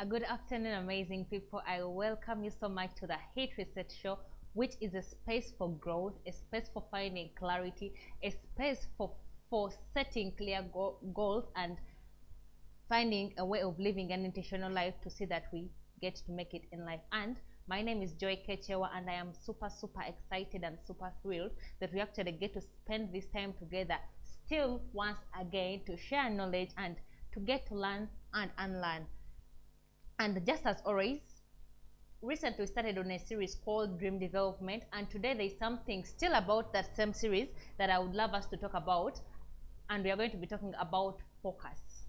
A good afternoon, amazing people. I welcome you so much to the Hate Reset Show, which is a space for growth, a space for finding clarity, a space for setting clear goals and finding a way of living an intentional life to see that we get to make it in life. And my name is K Kyewa, and I am super excited and super thrilled that we actually get to spend this time together, still once again to share knowledge and to get to learn and unlearn. And just as always, recently we started on a series called Dream Development, and today there is something still about that same series that I would love us to talk about, and we are going to be talking about focus.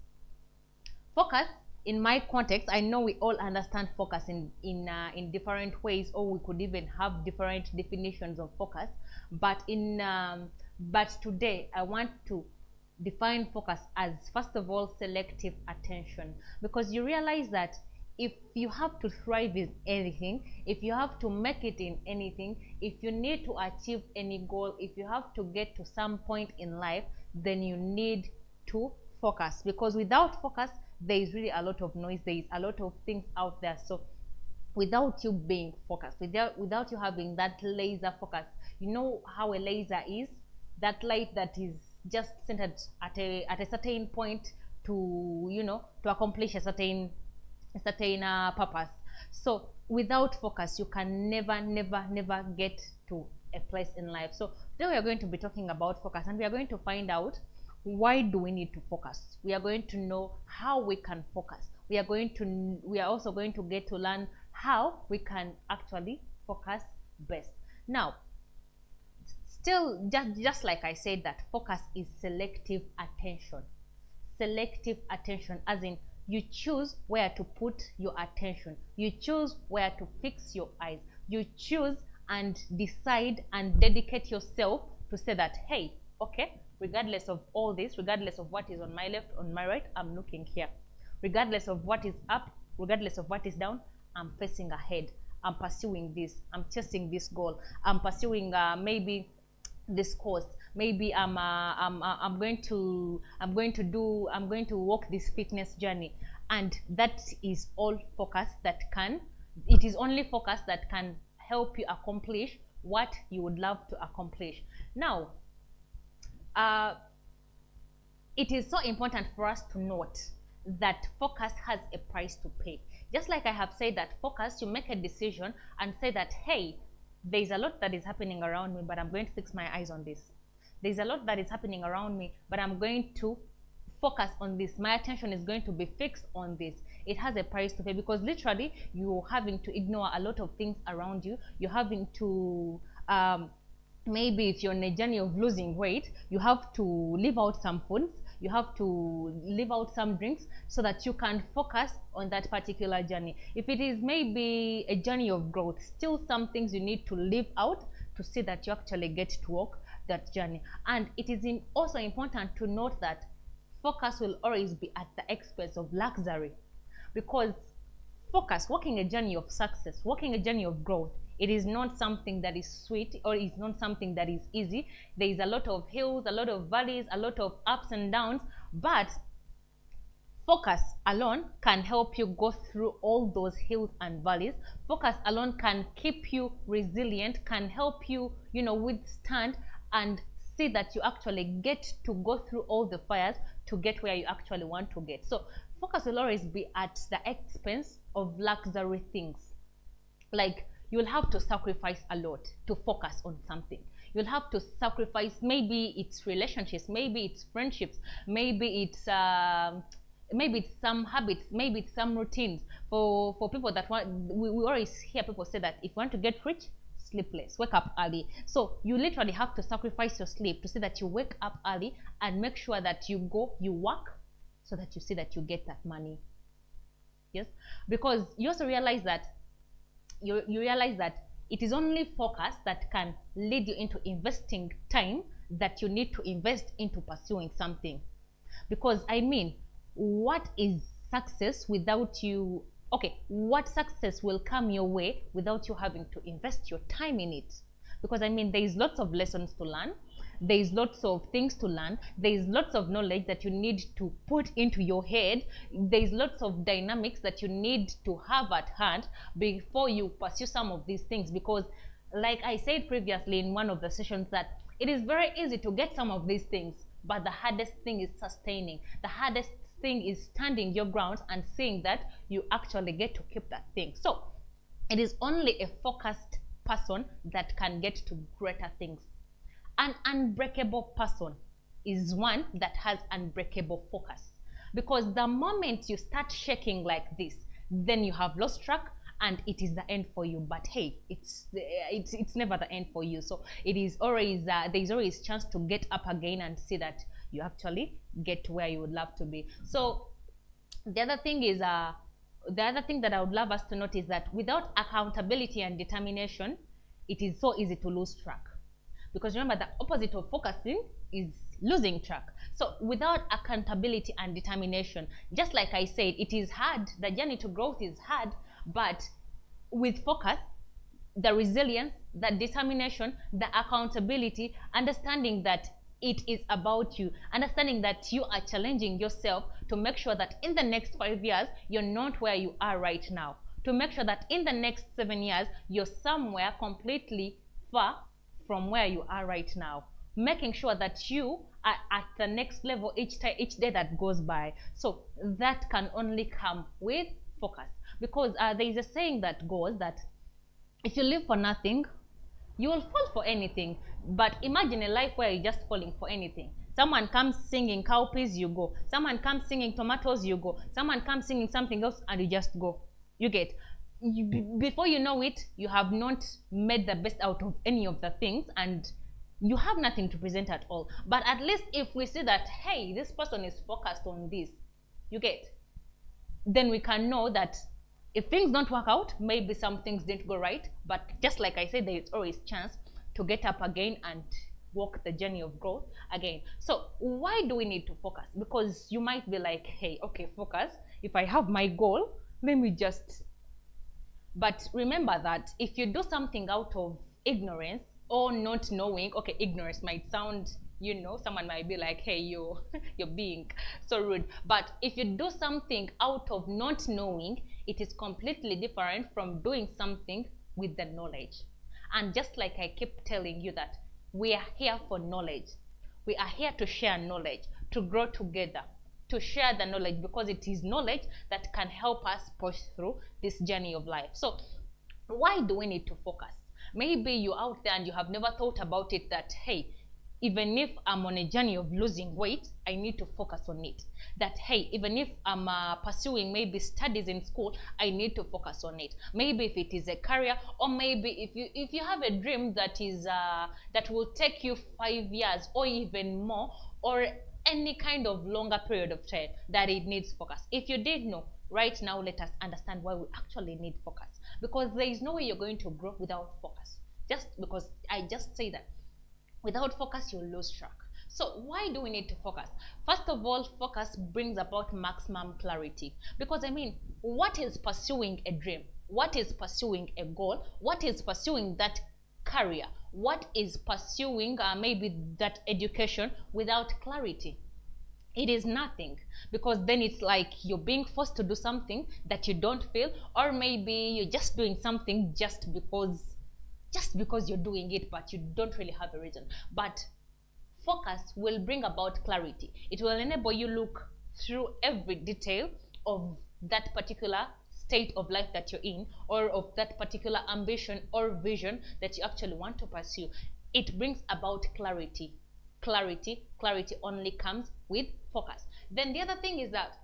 Focus, in my context, I know we all understand focus in different ways, or we could even have different definitions of focus. But today I want to define focus as, first of all, selective attention, because you realize that if you have to thrive in anything, if you have to make it in anything, if you need to achieve any goal, if you have to get to some point in life, then you need to focus. Because without focus, there is really a lot of noise, there is a lot of things out there. So without you being focused, without you having that laser focus, you know how a laser is, that light that is just centered at a certain point to accomplish a certain purpose. So without focus, you can never get to a place in life. So today we are going to be talking about focus, and we are going to find out why do we need to focus. We are going to know how we can focus. We are also going to get to learn how we can actually focus best. Now, still, just like I said, that focus is selective attention. Selective attention, as in you choose where to put your attention, you choose where to fix your eyes, you choose and decide and dedicate yourself to say that, hey, okay, regardless of all this, regardless of what is on my left, on my right, I'm looking here. Regardless of what is up, regardless of what is down, I'm facing ahead. I'm pursuing this, I'm chasing this goal, I'm pursuing maybe this course, maybe I'm going to walk this fitness journey. And that is all focus it is only focus that can help you accomplish what you would love to accomplish. Now, it is so important for us to note that focus has a price to pay. Just like I have said that focus, you make a decision and say that, hey, there's a lot that is happening around me, but I'm going to fix my eyes on this. There's a lot that is happening around me, but I'm going to focus on this. My attention is going to be fixed on this. It has a price to pay, because literally you're having to ignore a lot of things around you. You're having to maybe if you're on a journey of losing weight, you have to leave out some foods, you have to leave out some drinks so that you can focus on that particular journey. If it is maybe a journey of growth, still some things you need to leave out to see that you actually get to walk that journey. And it is also important to note that focus will always be at the expense of luxury, because focus, walking a journey of success, walking a journey of growth, it is not something that is sweet, or it's not something that is easy. There is a lot of hills, a lot of valleys, a lot of ups and downs, but focus alone can help you go through all those hills and valleys. Focus alone can keep you resilient, can help you, withstand and see that you actually get to go through all the fires to get where you actually want to get. So focus will always be at the expense of luxury things. Like, you'll have to sacrifice a lot to focus on something. You'll have to sacrifice, maybe it's relationships, maybe it's friendships, maybe it's some habits, maybe it's some routines. For people that we always hear people say that if you want to get rich, sleep less, wake up early. So you literally have to sacrifice your sleep to see that you wake up early and make sure that you work so that you see that you get that money. Yes, because you also realize that you realize that it is only focus that can lead you into investing time that you need to invest into pursuing something. Because what is success without you? Okay, what success will come your way without you having to invest your time in it? Because there is lots of lessons to learn. there is lots of things to learn, there is lots of knowledge that you need to put into your head, there is lots of dynamics that you need to have at hand before you pursue some of these things. Because like I said previously in one of the sessions, that it is very easy to get some of these things, but the hardest thing is sustaining. The hardest thing is standing your ground and seeing that you actually get to keep that thing. So it is only a focused person that can get to greater things. An unbreakable person is one that has unbreakable focus, because the moment you start shaking like this, then you have lost track and it is the end for you. But hey, it's never the end for you. So it is always there's always chance to get up again and see that you actually get to where you would love to be. So the other thing is the other thing that I would love us to notice, that without accountability and determination, it is so easy to lose track. Because remember, the opposite of focusing is losing track. So without accountability and determination, just like I said, it is hard. The journey to growth is hard, but with focus, the resilience, the determination, the accountability, understanding that it is about you, understanding that you are challenging yourself to make sure that in the next 5 years, you're not where you are right now, to make sure that in the next 7 years, you're somewhere completely far from where you are right now, making sure that you are at the next level each day that goes by. So that can only come with focus, because there is a saying that goes that if you live for nothing, you will fall for anything. But imagine a life where you're just falling for anything. Someone comes singing cowpeas, you go. Someone comes singing tomatoes, you go. Someone comes singing something else, and you just go. You get. Before you know it, you have not made the best out of any of the things, and you have nothing to present at all. But at least if we see that, hey, this person is focused on this, you get, then we can know that if things don't work out, maybe some things didn't go right, but just like I said, there is always chance to get up again and walk the journey of growth again. So why do we need to focus? Because you might be like, hey, okay, focus. If I have my goal, let me just... But remember that if you do something out of ignorance or not knowing, okay, ignorance might sound, you know, someone might be like, hey, you're being so rude. But if you do something out of not knowing, it is completely different from doing something with the knowledge. And just like I keep telling you that we are here for knowledge. We are here to share knowledge, to grow together, to share the knowledge, because it is knowledge that can help us push through this journey of life. So why do we need to focus? Maybe you're out there and you have never thought about it, that, hey, even if I'm on a journey of losing weight, I need to focus on it. That, hey, even if I'm pursuing maybe studies in school, I need to focus on it. Maybe if it is a career, or maybe if you have a dream that is that will take you 5 years or even more, or any kind of longer period of time, that it needs focus. If you did know, right now let us understand why we actually need focus. Because there is no way you're going to grow without focus. Just because I just say that without focus, you'll lose track. So why do we need to focus? First of all, focus brings about maximum clarity. Because I mean, what is pursuing a dream? What is pursuing a goal? What is pursuing that career? What is pursuing maybe that education without clarity? It is nothing, because then it's like you're being forced to do something that you don't feel, or maybe you're just doing something just because you're doing it, but you don't really have a reason. But focus will bring about clarity. It will enable you look through every detail of that particular state of life that you're in, or of that particular ambition or vision that you actually want to pursue. It brings about clarity. Clarity only comes with focus. Then the other thing is that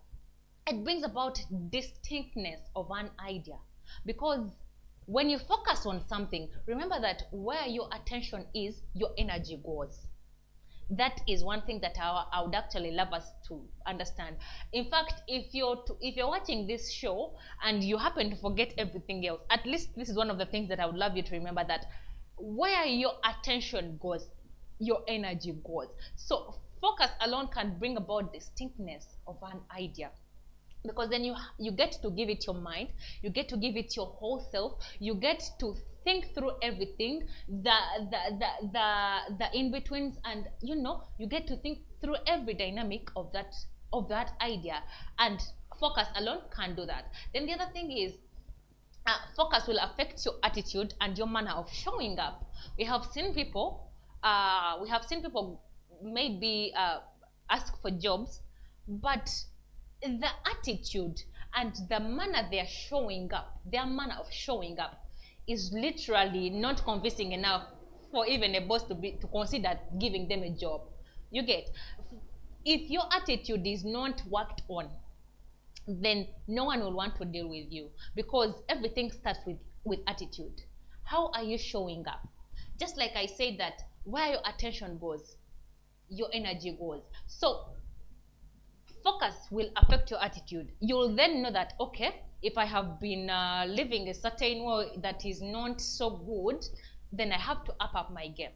it brings about distinctness of an idea. Because when you focus on something, remember that where your attention is, your energy goes. That is one thing that I would actually love us to understand. In fact, if you're watching this show and you happen to forget everything else, at least this is one of the things that I would love you to remember, that where your attention goes, your energy goes. So focus alone can bring about distinctness of an idea. because then you get to give it your mind, you get to give it your whole self, you get to think through everything, the in-betweens, and you get to think through every dynamic of that idea, and focus alone can't do that. Then the other thing is, focus will affect your attitude and your manner of showing up. We have seen people maybe ask for jobs, but the attitude and the manner they're showing up, their manner of showing up, is literally not convincing enough for even a boss to consider giving them a job. You get? If your attitude is not worked on, then no one will want to deal with you, because everything starts with attitude. How are you showing up? Just like I said, that where your attention goes, your energy goes. So focus will affect your attitude. You'll then know that, okay, if I have been living a certain way that is not so good, then I have to up my game.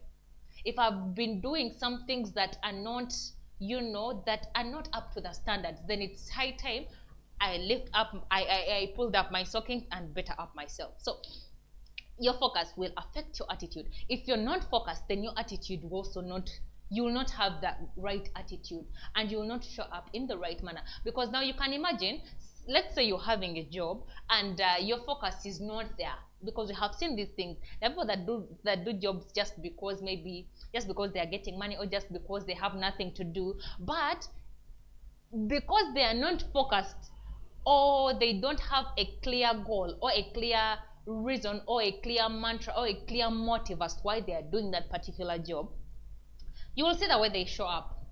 If I've been doing some things that are not, that are not up to the standards, then it's high time I pulled up my stockings and better up myself. So your focus will affect your attitude. If you're not focused, then your attitude will also not, you will not have that right attitude, and you will not show up in the right manner. Because now you can imagine, let's say you're having a job and your focus is not there, because we have seen these things. The people that do jobs just because they are getting money, or just because they have nothing to do, but because they are not focused, or they don't have a clear goal, or a clear reason, or a clear mantra, or a clear motive as to why they are doing that particular job, you will see the way they show up.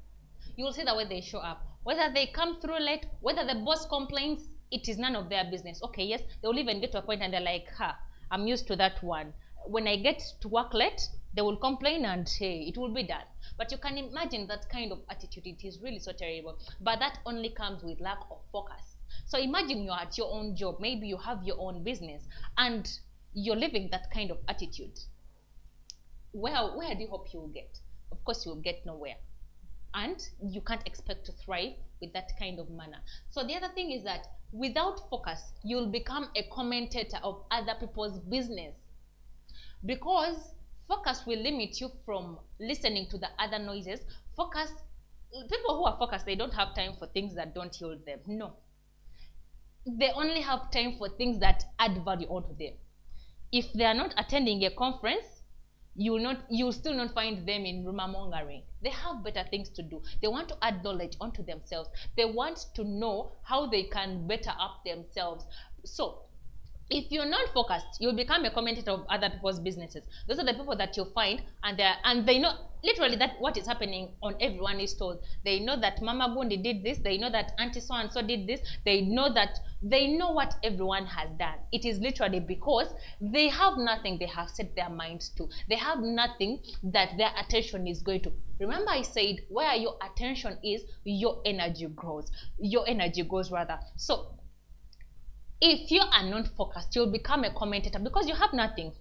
You will see the way they show up. Whether they come through late, whether the boss complains, it is none of their business. Okay, yes, they will even get to a point and they're like, I'm used to that one. When I get to work late, they will complain, and hey, it will be done. But you can imagine that kind of attitude. It is really so terrible. But that only comes with lack of focus. So imagine you're at your own job, maybe you have your own business, and you're living that kind of attitude. Where do you hope you will get? Of course, you will get nowhere. And you can't expect to thrive with that kind of manner. So the other thing is that without focus, you'll become a commentator of other people's business. Because focus will limit you from listening to the other noises. People who are focused, they don't have time for things that don't yield them. No. They only have time for things that add value onto them. If they are not attending a conference, you'll still not find them in rumor mongering. They have better things to do. They want to add knowledge onto themselves. They want to know how they can better up themselves. So if you're not focused, you'll become a commentator of other people's businesses. Those are the people that you'll find, and they know literally that what is happening on everyone is told. They know that Mama Gundi did this. They know that Auntie so and so did this. They know what everyone has done. It is literally because they have nothing they have set their minds to. They have nothing that their attention is going to. Remember, I said where your attention is, your energy grows. Your energy goes rather. So if you are not focused, you'll become a commentator, because you have nothing.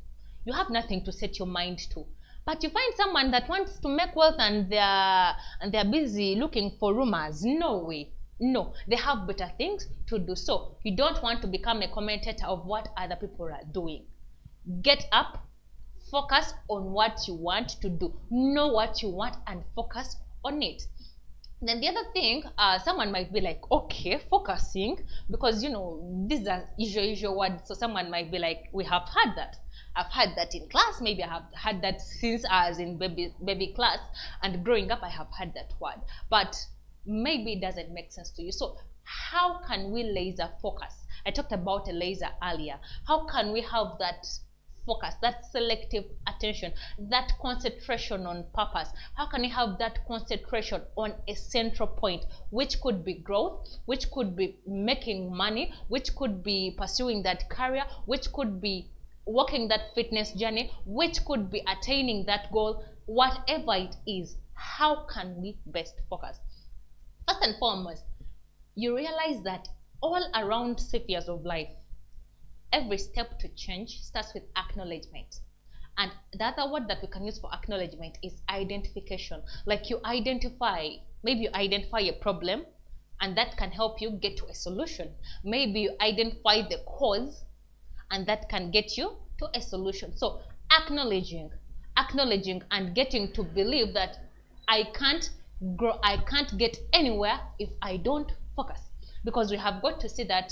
You have nothing to set your mind to. But you find someone that wants to make wealth, and they're busy looking for rumors. No way. No, they have better things to do. So you don't want to become a commentator of what other people are doing. Get up, focus on what you want to do. Know what you want and focus on it. Then the other thing, someone might be like, okay, focusing, because these are usual words. So someone might be like, we have had that. I've had that in class. Maybe I have had that since I was in baby class, and growing up I have had that word. But maybe it doesn't make sense to you. So how can we laser focus? I talked about a laser earlier. How can we have that focus, that selective attention, that concentration on purpose? How can we have that concentration on a central point, which could be growth, which could be making money, which could be pursuing that career, which could be walking that fitness journey, which could be attaining that goal, whatever it is? How can we best focus? First and foremost, you realize that all around spheres of life, every step to change starts with acknowledgement. And the other word that we can use for acknowledgement is identification. Like maybe you identify a problem, and that can help you get to a solution. Maybe you identify the cause, and that can get you to a solution. So acknowledging and getting to believe that I can't grow, I can't get anywhere if I don't focus. Because we have got to see that,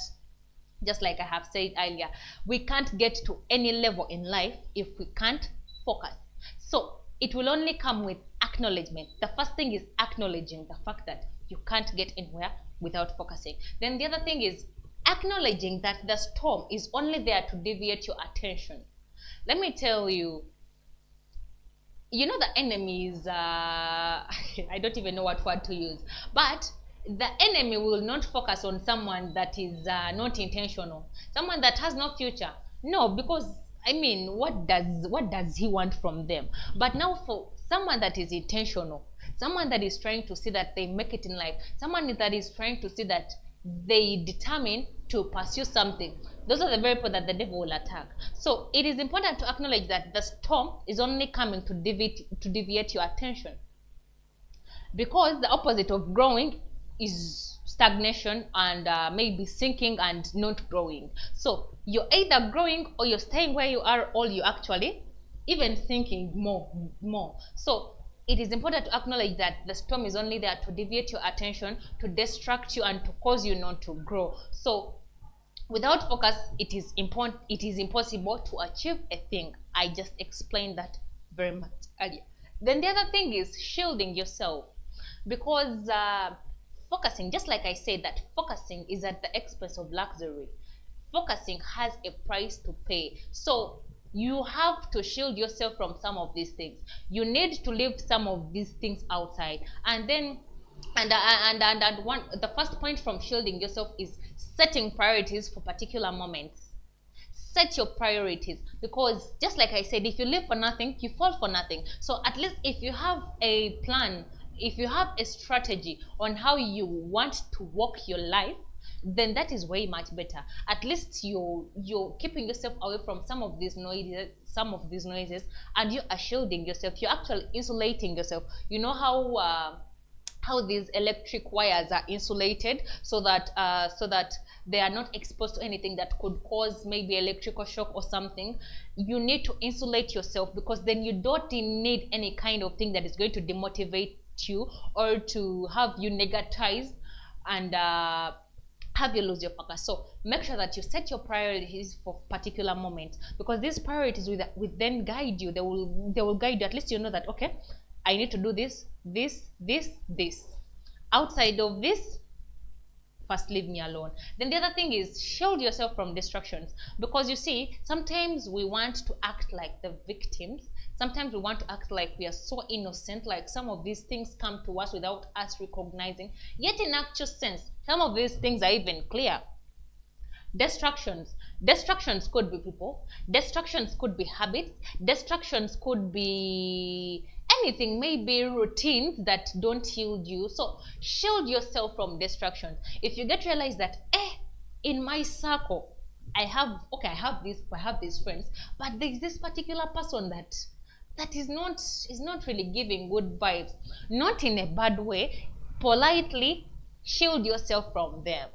just like I have said earlier, we can't get to any level in life if we can't focus. So it will only come with acknowledgement. The first thing is acknowledging the fact that you can't get anywhere without focusing. Then the other thing is acknowledging that the storm is only there to deviate your attention. Let me tell you, you know, the enemy is I don't even know what word to use, but the enemy will not focus on someone that is not intentional, someone that has no future. No, because I mean, what does he want from them? But now for someone that is intentional, someone that is trying to see that they make it in life, someone that is trying to see that they determine to pursue something, those are the very people that the devil will attack. So it is important to acknowledge that the storm is only coming to deviate your attention, because the opposite of growing is stagnation and maybe sinking and not growing. So you're either growing or you're staying where you are, or you actually even sinking more. So it is important to acknowledge that the storm is only there to deviate your attention, to distract you, and to cause you not to grow. So without focus, it is impossible to achieve a thing. I just explained that very much earlier. Then the other thing is shielding yourself, because focusing, just like I said, that focusing is at the expense of luxury. Focusing has a price to pay. So you have to shield yourself from some of these things. You need to leave some of these things outside. And then the first point from shielding yourself is setting priorities for particular moments. Set your priorities, because just like I said, if you live for nothing, you fall for nothing. So at least if you have a plan, if you have a strategy on how you want to walk your life, then that is way much better. At least you're keeping yourself away from some of these noises, and you are shielding yourself. You're actually insulating yourself. You know how these electric wires are insulated, so that they are not exposed to anything that could cause maybe electrical shock or something. You need to insulate yourself, because then you don't need any kind of thing that is going to demotivate you or to have you negativized and have you lose your focus. So make sure that you set your priorities for particular moments, because these priorities will then guide you. They will guide you. At least you know that, okay, I need to do this. Outside of this, first leave me alone. Then the other thing is shield yourself from distractions, because you see, sometimes we want to act like the victims. Sometimes we want to act like we are so innocent, like some of these things come to us without us recognizing. Yet in actual sense, some of these things are even clear. Distractions could be people, distractions could be habits, distractions could be anything, maybe routines that don't yield you. So shield yourself from distractions. If you get to realize that, in my circle, I have these friends, but there's this particular person that is not really giving good vibes, not in a bad way. Politely shield yourself from them.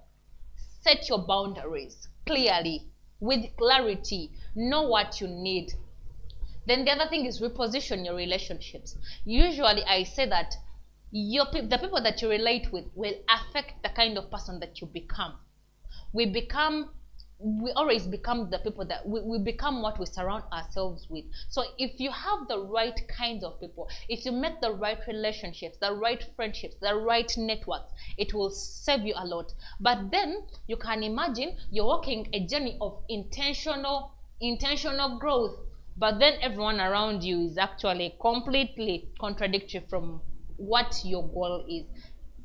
Set your boundaries clearly, with clarity. Know what you need. Then the other thing is reposition your relationships. Usually I say that the people that you relate with will affect the kind of person that you become. We always become the people that we become, what we surround ourselves with. So if you have the right kinds of people, if you make the right relationships, the right friendships, the right networks, it will save you a lot. But then you can imagine you're walking a journey of intentional growth, but then everyone around you is actually completely contradictory from what your goal is.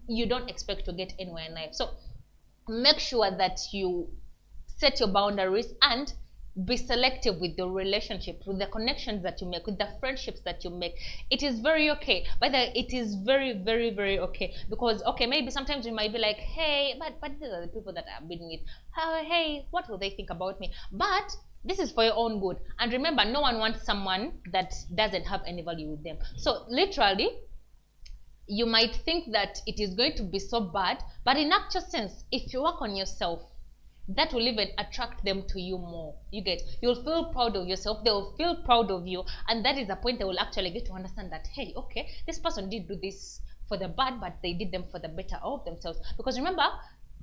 You don't expect to get anywhere in life. So make sure that you set your boundaries and be selective with your relationships, with the connections that you make, with the friendships that you make. It is very okay. By the way, it is very, very, very okay. Because, okay, maybe sometimes you might be like, hey, but these are the people that I've been with. Hey, what will they think about me? But this is for your own good. And remember, no one wants someone that doesn't have any value with them. So literally, you might think that it is going to be so bad, but in actual sense, if you work on yourself, that will even attract them to you more. You get, you'll feel proud of yourself, they will feel proud of you, and that is the point they will actually get to understand that, hey, okay, this person did do this for the bad, but they did them for the better of themselves. Because remember,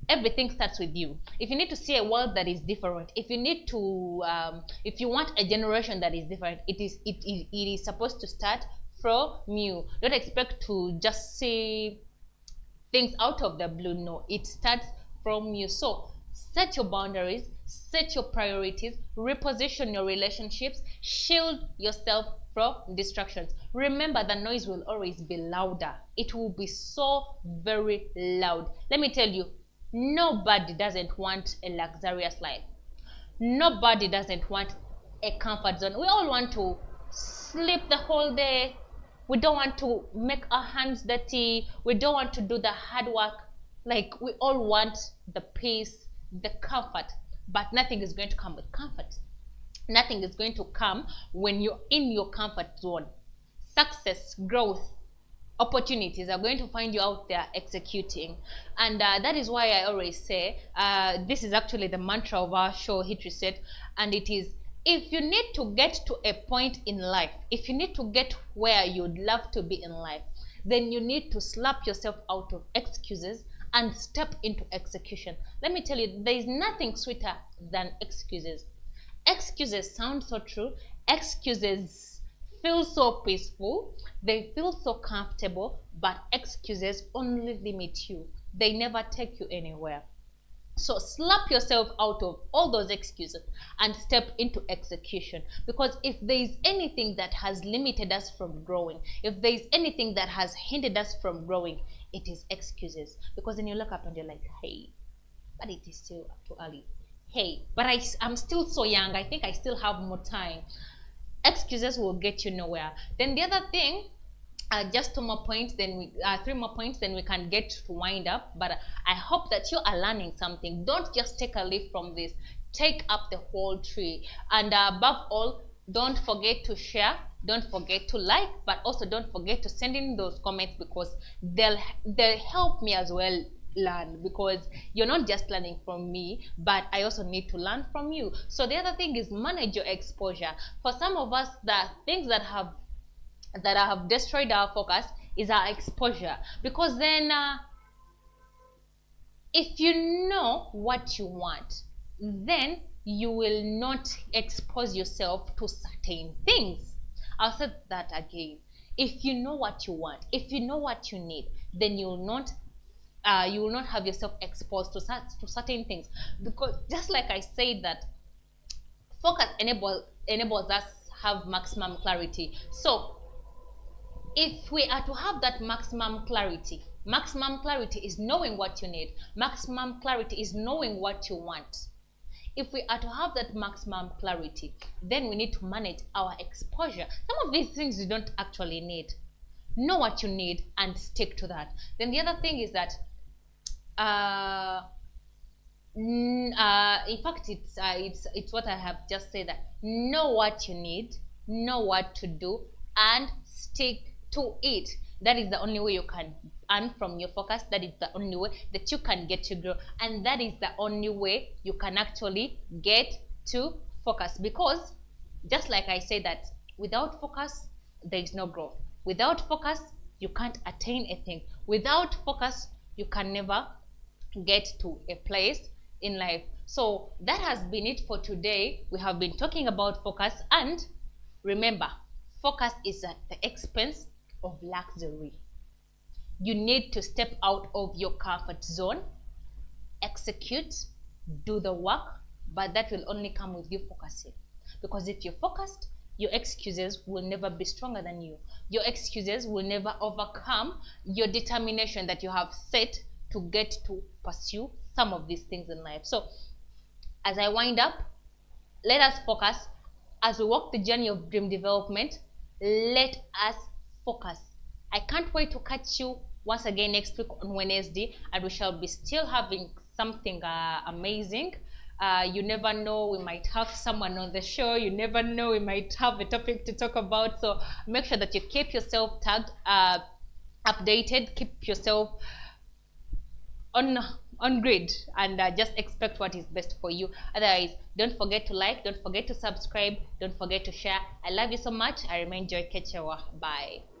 everything starts with you. If you need to see a world that is different, if you need to if you want a generation that is different, it is supposed to start from you. Don't expect to just see things out of the blue. No, it starts from you. So set your boundaries, set your priorities, reposition your relationships, shield yourself from distractions. Remember, the noise will always be louder. It will be so very loud. Let me tell you, nobody doesn't want a luxurious life. Nobody doesn't want a comfort zone. We all want to sleep the whole day. We don't want to make our hands dirty. We don't want to do the hard work. Like, we all want the peace, the comfort, but nothing is going to come with comfort. Nothing is going to come when you're in your comfort zone. Success, growth, opportunities are going to find you out there executing. And that is why I always say, this is actually the mantra of our show, Hit Reset, and it is, if you need to get to a point in life, if you need to get where you'd love to be in life, then you need to slap yourself out of excuses and step into execution. Let me tell you, there is nothing sweeter than excuses. Excuses sound so true. Excuses feel so peaceful. They feel so comfortable, but excuses only limit you. They never take you anywhere. So slap yourself out of all those excuses and step into execution. Because if there is anything that has limited us from growing, if there is anything that has hindered us from growing, it is excuses. Because then you look up and you're like, hey, but it is still too early. Hey, but I'm still so young. I think I still have more time. Excuses will get you nowhere. Then the other thing, just 2 more points, then we 3 more points, then we can get to wind up. But I hope that you are learning something. Don't just take a leaf from this, take up the whole tree. And above all, don't forget to share, don't forget to like, but also don't forget to send in those comments, because they'll help me as well learn, because you're not just learning from me, but I also need to learn from you. So the other thing is, manage your exposure. For some of us, the things that have destroyed our focus is our exposure. Because then if you know what you want, then you will not expose yourself to certain things. I'll say that again. If you know what you want, if you know what you need, then you will not have yourself exposed to certain things. Because just like I said, that focus enables us have maximum clarity. So if we are to have that maximum clarity is knowing what you need. Maximum clarity is knowing what you want. If we are to have that maximum clarity, then we need to manage our exposure. Some of these things you don't actually need. Know what you need and stick to that. Then the other thing is that in fact, it's what I have just said, that know what you need, know what to do, and stick to it. That is the only way you can earn from your focus. That is the only way that you can get to grow, and that is the only way you can actually get to focus. Because just like I said, that without focus there is no growth. Without focus you can't attain a thing. Without focus you can never get to a place in life. So that has been it for today. We have been talking about focus, and remember, focus is at the expense of luxury. You need to step out of your comfort zone, execute, do the work, but that will only come with you focusing. Because if you're focused, your excuses will never be stronger than you. Your excuses will never overcome your determination that you have set to get to pursue some of these things in life. So as I wind up, let us focus. As we walk the journey of dream development, let us focus. I can't wait to catch you once again next week on Wednesday, and we shall be still having something amazing. You never know, we might have someone on the show. You never know, we might have a topic to talk about. So make sure that you keep yourself tagged updated, keep yourself on grid, and just expect what is best for you. Otherwise, don't forget to like, don't forget to subscribe, don't forget to share. I love you so much. I remain Joy K Kyewa. Bye.